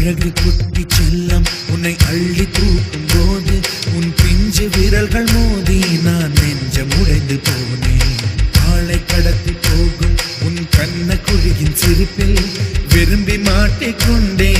அழகு குட்டி செல்லம் உன்னை அள்ளி தூக்கும் போது உன் பிஞ்சு விரல்கள் மோதி நான் நெஞ்சம் உடைந்து போனேன். ஆளை கடத்தி போகும் உன் கண்ண குழியின் சிரிப்பில் விரும்பி மாட்டிக்கொண்டே